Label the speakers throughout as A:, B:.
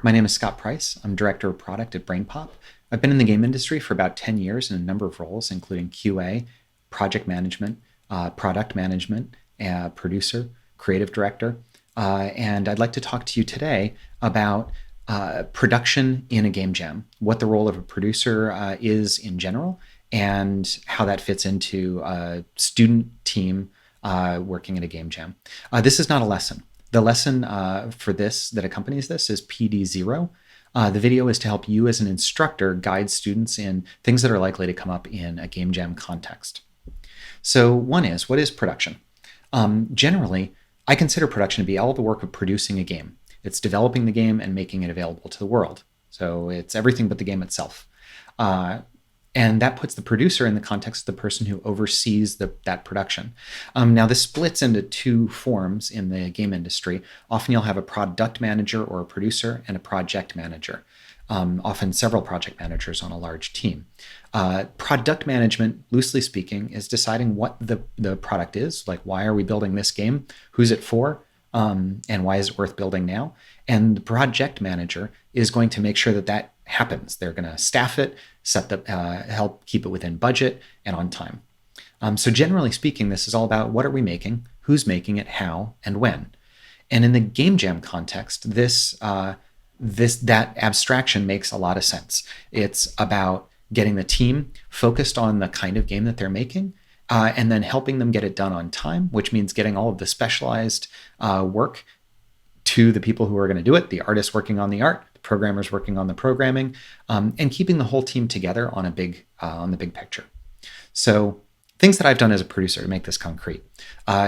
A: My name is Scott Price. I'm Director of Product at BrainPop. I've been in the game industry for about 10 years in a number of roles, including QA, project management, product management, producer, creative director. And I'd like to talk to you today about production in a game jam, what the role of a producer is in general, and how that fits into a student team working in a game jam. This is not a lesson. The lesson for this that accompanies this is PD0. The video is to help you as an instructor guide students in things that are likely to come up in a game jam context. So what is production? Generally, I consider production to be all the work of producing a game. It's developing the game and making it available to the world. So it's everything but the game itself. And that puts the producer in the context of the person who oversees that production. Now, this splits into two forms in the game industry. Often you'll have a product manager or a producer and a project manager. Often several project managers on a large team. Product management, loosely speaking, is deciding what the product is, like why are we building this game, who's it for, and why is it worth building now? And the project manager is going to make sure that that happens. They're going to staff it, help keep it within budget and on time. So generally speaking, this is all about what are we making, who's making it, how, and when. And in the game jam context, that abstraction makes a lot of sense. It's about getting the team focused on the kind of game that they're making, and then helping them get it done on time, which means getting all of the specialized work to the people who are going to do it, the artists working on the art, the programmers working on the programming, and keeping the whole team together on the big picture. So things that I've done as a producer to make this concrete: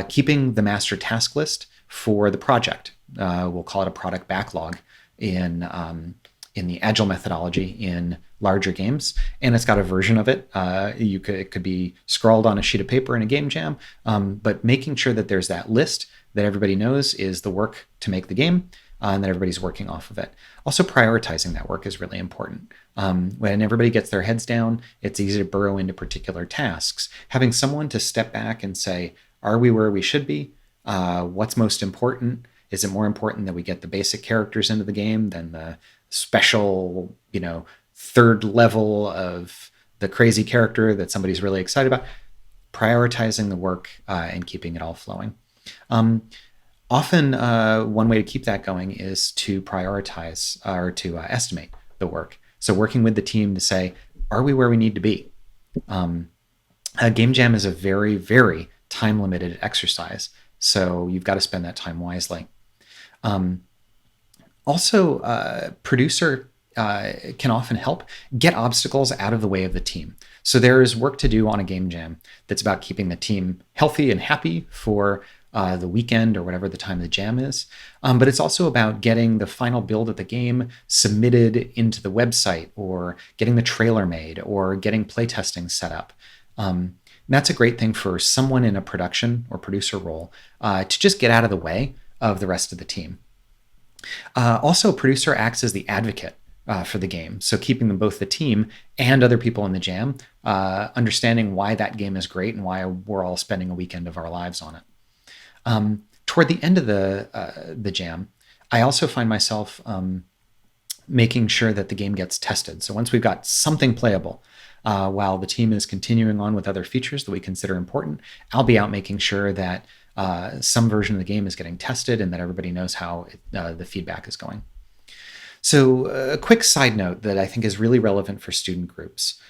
A: keeping the master task list for the project. We'll call it a product backlog in the agile methodology in larger games, and it's got a version of it. It could be scrawled on a sheet of paper in a game jam, but making sure that there's that list that everybody knows is the work to make the game, and that everybody's working off of it. Also, prioritizing that work is really important. When everybody gets their heads down, it's easy to burrow into particular tasks. Having someone to step back and say, are we where we should be? What's most important? Is it more important that we get the basic characters into the game than the special, third level of the crazy character that somebody's really excited about? Prioritizing the work and keeping it all flowing. Often, one way to keep that going is to prioritize or to estimate the work. So working with the team to say, are we where we need to be? A game jam is a very, very time-limited exercise, so you've got to spend that time wisely. Producer can often help get obstacles out of the way of the team. So there is work to do on a game jam that's about keeping the team healthy and happy for the weekend or whatever the time the jam is. But it's also about getting the final build of the game submitted into the website, or getting the trailer made, or getting playtesting set up. And that's a great thing for someone in a production or producer role to just get out of the way of the rest of the team. Also, a producer acts as the advocate for the game. So keeping them, both the team and other people in the jam, understanding why that game is great and why we're all spending a weekend of our lives on it. Toward the end of the jam, I also find myself making sure that the game gets tested. So once we've got something playable, while the team is continuing on with other features that we consider important, I'll be out making sure that some version of the game is getting tested and that everybody knows how the feedback is going. So a quick side note that I think is really relevant for student groups.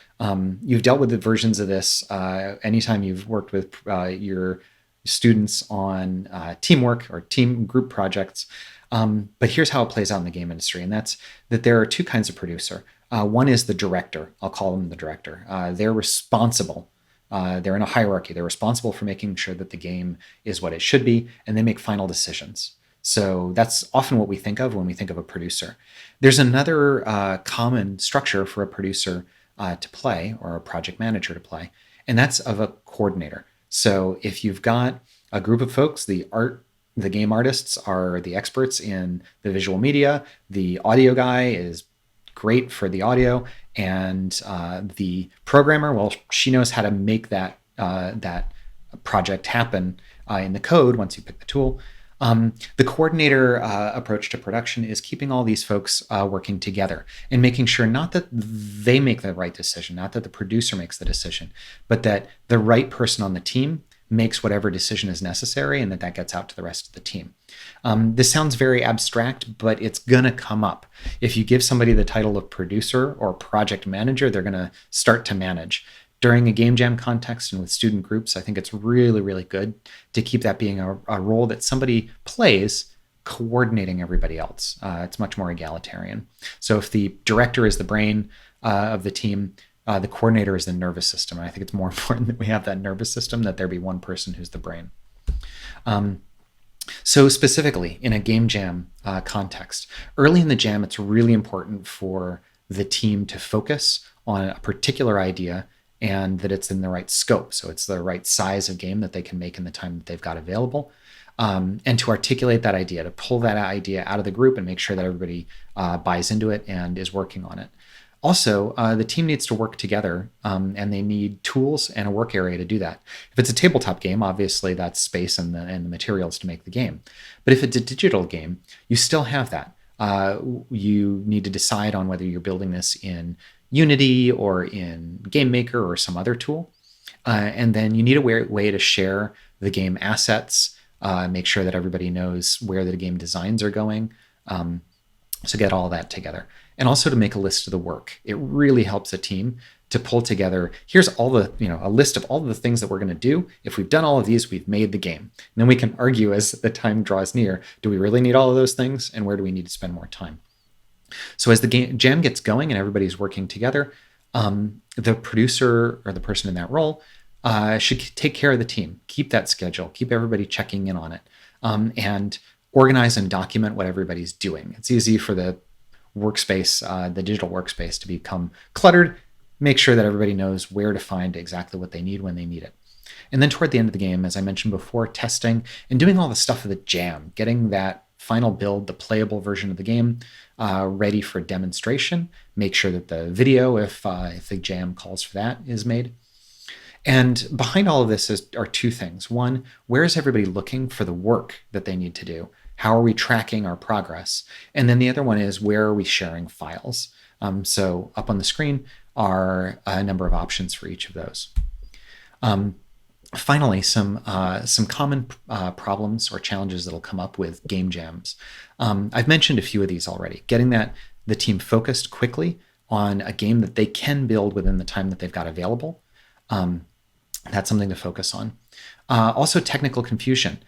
A: You've dealt with the versions of this anytime you've worked with your students on teamwork or team group projects. But here's how it plays out in the game industry, and that's that there are two kinds of producer. One is the director. I'll call them the director. They're responsible. They're in a hierarchy. They're responsible for making sure that the game is what it should be, and they make final decisions. So that's often what we think of when we think of a producer. There's another common structure for a producer to play, or a project manager to play, and that's of a coordinator. So if you've got a group of folks, the game artists are the experts in the visual media, the audio guy is great for the audio, and the programmer, well, she knows how to make that project happen in the code once you pick the tool. The coordinator approach to production is keeping all these folks working together and making sure not that they make the right decision, not that the producer makes the decision, but that the right person on the team makes whatever decision is necessary and that gets out to the rest of the team. This sounds very abstract, but it's going to come up. If you give somebody the title of producer or project manager, they're going to start to manage. During a game jam context and with student groups, I think it's really, really good to keep that being a role that somebody plays coordinating everybody else. It's much more egalitarian. So if the director is the brain of the team, the coordinator is the nervous system. And I think it's more important that we have that nervous system, that there be one person who's the brain. So specifically in a game jam context, early in the jam, it's really important for the team to focus on a particular idea and that it's in the right scope. So it's the right size of game that they can make in the time that they've got available. And to articulate that idea, to pull that idea out of the group and make sure that everybody buys into it and is working on it. Also, the team needs to work together and they need tools and a work area to do that. If it's a tabletop game, obviously that's space and the materials to make the game. But if it's a digital game, you still have that. You need to decide on whether you're building this in Unity or in GameMaker or some other tool. And then you need a way to share the game assets, make sure that everybody knows where the game designs are going. So get all that together. And also to make a list of the work. It really helps a team to pull together, here's all the, a list of all of the things that we're going to do. If we've done all of these, we've made the game. And then we can argue as the time draws near, do we really need all of those things? And where do we need to spend more time? So as the jam gets going and everybody's working together, the producer or the person in that role should take care of the team, keep that schedule, keep everybody checking in on it, and organize and document what everybody's doing. It's easy for the workspace, the digital workspace, to become cluttered. Make sure that everybody knows where to find exactly what they need when they need it. And then toward the end of the game, as I mentioned before, testing and doing all the stuff of the jam, getting that final build, the playable version of the game, ready for demonstration. Make sure that the video, if the jam calls for that, is made. And behind all of this are two things. One, where is everybody looking for the work that they need to do? How are we tracking our progress? And then the other one is, where are we sharing files? So up on the screen are a number of options for each of those. Finally, some common problems or challenges that'll come up with game jams. I've mentioned a few of these already. Getting the team focused quickly on a game that they can build within the time that they've got available. That's something to focus on. Also, technical confusion.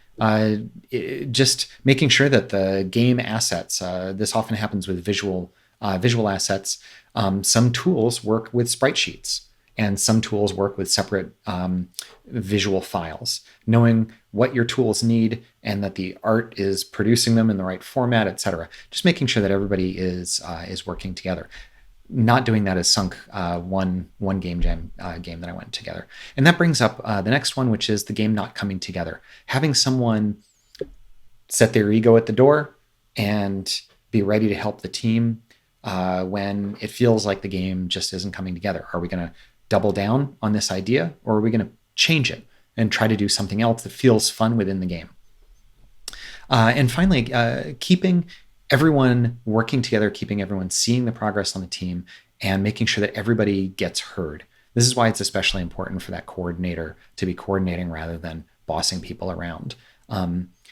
A: Just making sure that the game assets, this often happens with visual assets. Some tools work with sprite sheets, and some tools work with separate visual files. Knowing what your tools need and that the art is producing them in the right format, etc. Just making sure that everybody is working together. Not doing that has sunk one game jam game that I went together. And that brings up the next one, which is the game not coming together. Having someone set their ego at the door and be ready to help the team when it feels like the game just isn't coming together. Are we going to double down on this idea, or are we going to change it and try to do something else that feels fun within the game? And finally, keeping everyone working together, keeping everyone seeing the progress on the team, and making sure that everybody gets heard. This is why it's especially important for that coordinator to be coordinating rather than bossing people around.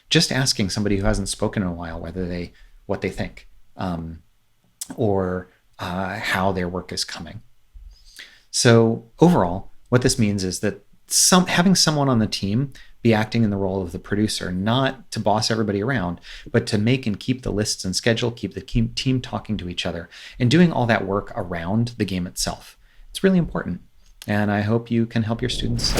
A: Just asking somebody who hasn't spoken in a while what they think, or how their work is coming. So overall, what this means is that having someone on the team be acting in the role of the producer, not to boss everybody around, but to make and keep the lists and schedule, keep the team talking to each other, and doing all that work around the game itself. It's really important, and I hope you can help your students.